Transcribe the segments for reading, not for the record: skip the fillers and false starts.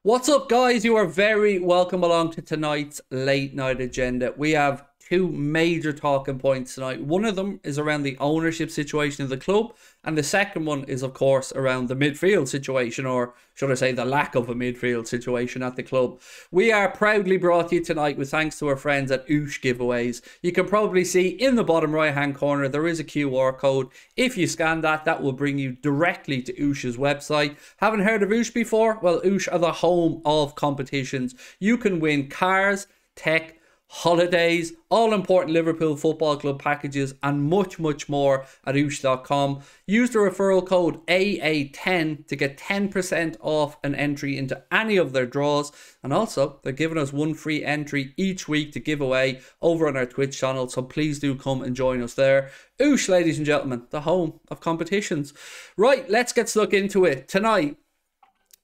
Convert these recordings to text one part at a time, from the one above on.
What's up, guys? You are very welcome along to tonight's late night agenda. We have two major talking points tonight. One of them is around the ownership situation of the club, and the second one is, of course, around the midfield situation, or should I say the lack of a midfield situation at the club. We are proudly brought to you tonight with thanks to our friends at Oosh Giveaways. You can probably see in the bottom right hand corner there is a QR code. If you scan that, that will bring you directly to Oosh's website. Haven't heard of Oosh before? Well, Oosh are the home of competitions. You can win cars, tech, holidays, all important Liverpool Football Club packages, and much more at oosh.com. Use the referral code AA10 to get 10% off an entry into any of their draws, and also they're giving us one free entry each week to give away over on our Twitch channel, so please do come and join us there. Oosh, ladies and gentlemen, the home of competitions. Right, let's get stuck into it. Tonight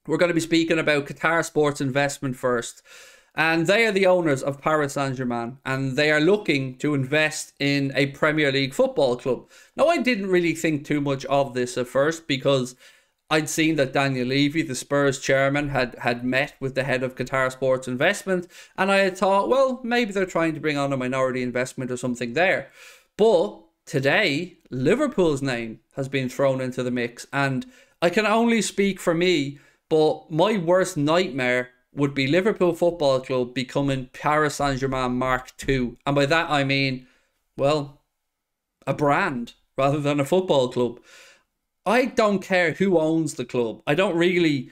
we're going to be speaking about Qatar Sports Investment first. And they are the owners of Paris Saint-Germain, and they are looking to invest in a Premier League football club. Now, I didn't really think too much of this at first because I'd seen that Daniel Levy, the Spurs chairman, had met with the head of Qatar Sports Investment, and I had thought, well, maybe they're trying to bring on a minority investment or something there. But today, Liverpool's name has been thrown into the mix, and I can only speak for me, but my worst nightmare would be Liverpool Football Club becoming Paris Saint-Germain Mark II. And by that I mean, well, a brand rather than a football club. I don't care who owns the club. I don't really...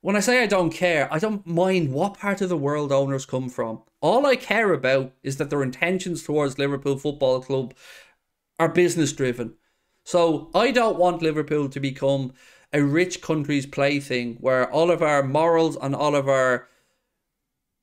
When I say I don't care, I don't mind what part of the world owners come from. All I care about is that their intentions towards Liverpool Football Club are business driven. So I don't want Liverpool to become a rich country's plaything where all of our morals and all of our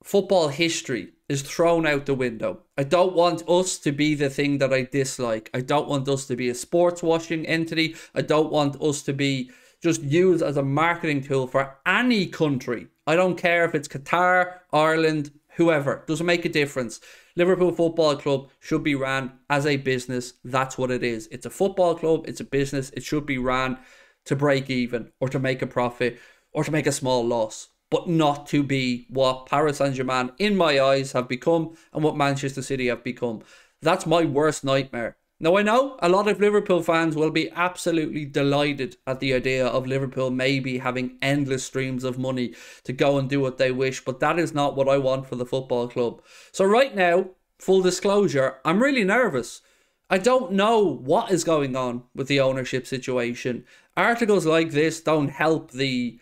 football history is thrown out the window. I don't want us to be the thing that I dislike. I don't want us to be a sports washing entity. I don't want us to be just used as a marketing tool for any country. I don't care if it's Qatar, Ireland, whoever. Doesn't make a difference. Liverpool Football Club should be ran as a business. That's what it is. It's a football club. It's a business. It should be ran to break even or to make a profit or to make a small loss, but not to be what Paris Saint-Germain, in my eyes, have become and what Manchester City have become. That's my worst nightmare. Now, I know a lot of Liverpool fans will be absolutely delighted at the idea of Liverpool maybe having endless streams of money to go and do what they wish, but that is not what I want for the football club. So right now, full disclosure, I'm really nervous. I don't know what is going on with the ownership situation. Articles like this don't help the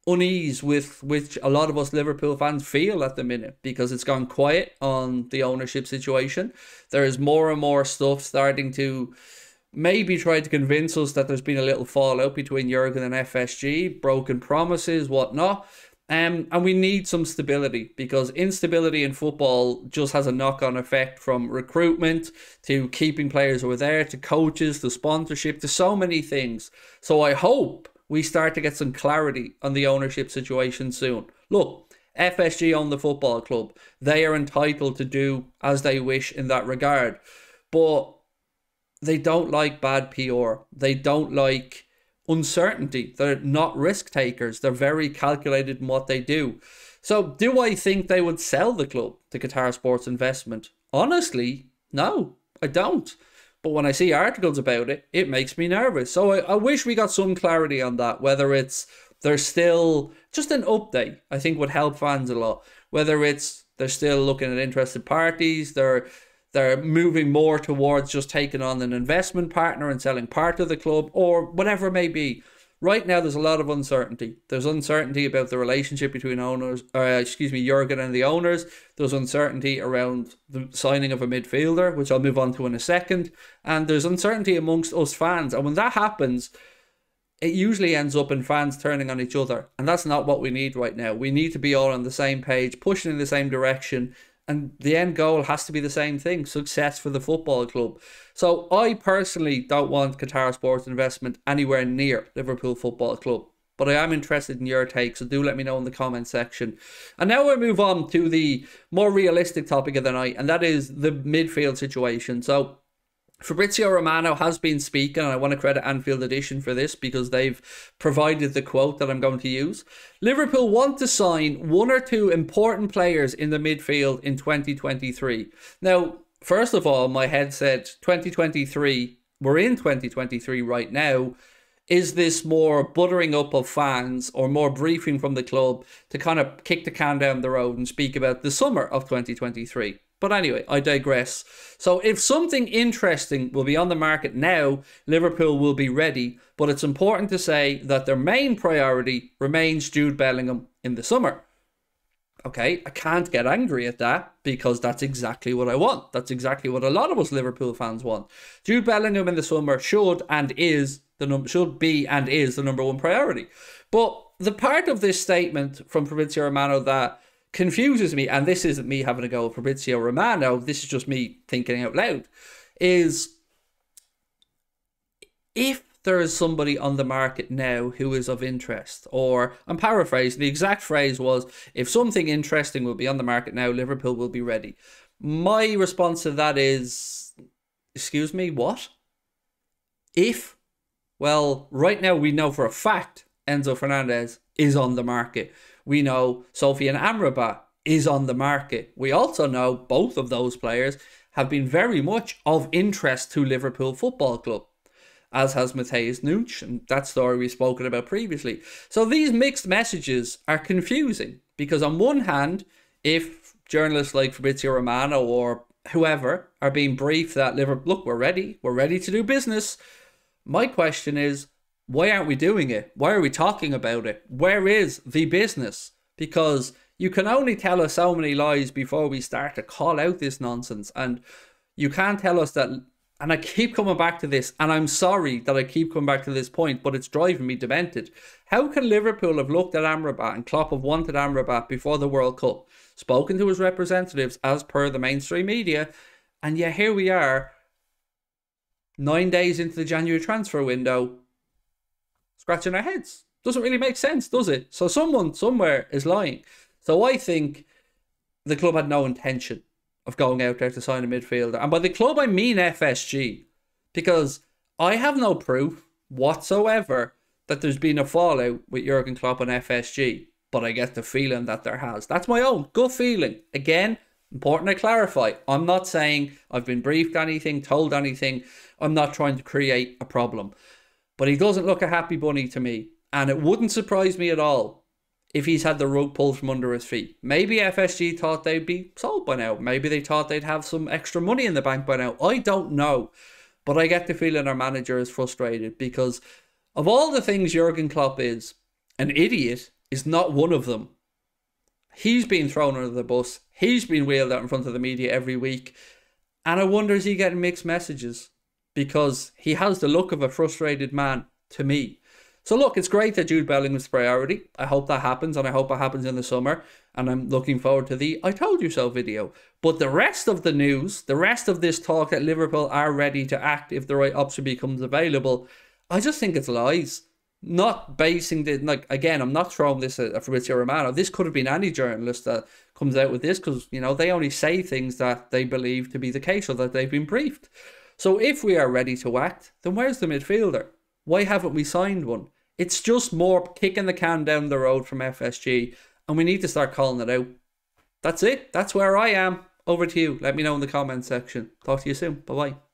unease with which a lot of us Liverpool fans feel at the minute, because it's gone quiet on the ownership situation. There is more and more stuff starting to maybe try to convince us that there's been a little fallout between Jurgen and FSG, broken promises, whatnot. And we need some stability, because instability in football just has a knock-on effect from recruitment to keeping players who are there, to coaches, to sponsorship, to so many things. So I hope we start to get some clarity on the ownership situation soon. Look, FSG own the football club. They are entitled to do as they wish in that regard. But they don't like bad PR. They don't like uncertainty. They're not risk takers. They're very calculated in what they do. So do I think they would sell the club to Qatar Sports Investment? Honestly, no, I don't. But when I see articles about it, it makes me nervous. So I wish we got some clarity on that, whether it's there's still just an update, I think would help fans a lot. Whether it's they're still looking at interested parties, they're moving more towards just taking on an investment partner and selling part of the club, or whatever it may be. Right now, there's a lot of uncertainty. There's uncertainty about the relationship between Jurgen and the owners. There's uncertainty around the signing of a midfielder, which I'll move on to in a second. And there's uncertainty amongst us fans. And when that happens, it usually ends up in fans turning on each other. And that's not what we need right now. We need to be all on the same page, pushing in the same direction. And the end goal has to be the same thing: success for the football club. So I personally don't want Qatar Sports Investment anywhere near Liverpool Football Club. But I am interested in your take, so do let me know in the comment section. And now we'll move on to the more realistic topic of the night, and that is the midfield situation. So Fabrizio Romano has been speaking, and I want to credit Anfield Edition for this because they've provided the quote that I'm going to use. Liverpool want to sign one or two important players in the midfield in 2023. Now, first of all, my head said 2023. We're in 2023 right now. Is this more buttering up of fans or more briefing from the club to kind of kick the can down the road and speak about the summer of 2023? But anyway, I digress. So if something interesting will be on the market now, Liverpool will be ready. But it's important to say that their main priority remains Jude Bellingham in the summer. Okay, I can't get angry at that because that's exactly what I want. That's exactly what a lot of us Liverpool fans want. Jude Bellingham in the summer should be and is the number one priority. But the part of this statement from Fabrizio Romano that confuses me, and this isn't me having a go at Fabrizio Romano, this is just me thinking out loud, is if there is somebody on the market now who is of interest, or I'm paraphrasing, the exact phrase was, if something interesting will be on the market now, Liverpool will be ready. My response to that is, excuse me, what? If? Well, right now we know for a fact Enzo Fernandez is on the market. We know Sofian Amrabat is on the market. We also know both of those players have been very much of interest to Liverpool Football Club, as has Matheus Nunes, and that story we've spoken about previously. So these mixed messages are confusing because on one hand, if journalists like Fabrizio Romano or whoever are being briefed that Liverpool, look, we're ready to do business. My question is, why aren't we doing it? Why are we talking about it? Where is the business? Because you can only tell us so many lies before we start to call out this nonsense. And you can't tell us that, and I keep coming back to this, and I'm sorry that I keep coming back to this point, but it's driving me demented. How can Liverpool have looked at Amrabat and Klopp have wanted Amrabat before the World Cup, spoken to his representatives as per the mainstream media, and yet here we are, 9 days into the January transfer window, scratching our heads. Doesn't really make sense, does it? So someone somewhere is lying. So I think the club had no intention of going out there to sign a midfielder. And by the club, I mean FSG. Because I have no proof whatsoever that there's been a fallout with Jurgen Klopp and FSG. But I get the feeling that there has. That's my own gut feeling. Again, important to clarify. I'm not saying I've been briefed anything, told anything. I'm not trying to create a problem. But he doesn't look a happy bunny to me. And it wouldn't surprise me at all if he's had the rug pulled from under his feet. Maybe FSG thought they'd be sold by now. Maybe they thought they'd have some extra money in the bank by now. I don't know. But I get the feeling our manager is frustrated because of all the things Jurgen Klopp is, an idiot is not one of them. He's been thrown under the bus. He's been wheeled out in front of the media every week. And I wonder, is he getting mixed messages? Because he has the look of a frustrated man to me. So look, it's great that Jude Bellingham's priority. I hope that happens, and I hope it happens in the summer. And I'm looking forward to the I Told You So video. But the rest of the news, the rest of this talk that Liverpool are ready to act if the right option becomes available, I just think it's lies. Not basing the, like, again, I'm not throwing this at Fabrizio Romano. This could have been any journalist that comes out with this because, you know, they only say things that they believe to be the case or that they've been briefed. So if we are ready to act, then where's the midfielder? Why haven't we signed one? It's just more kicking the can down the road from FSG, and we need to start calling it out. That's it. That's where I am. Over to you. Let me know in the comment section. Talk to you soon. Bye-bye.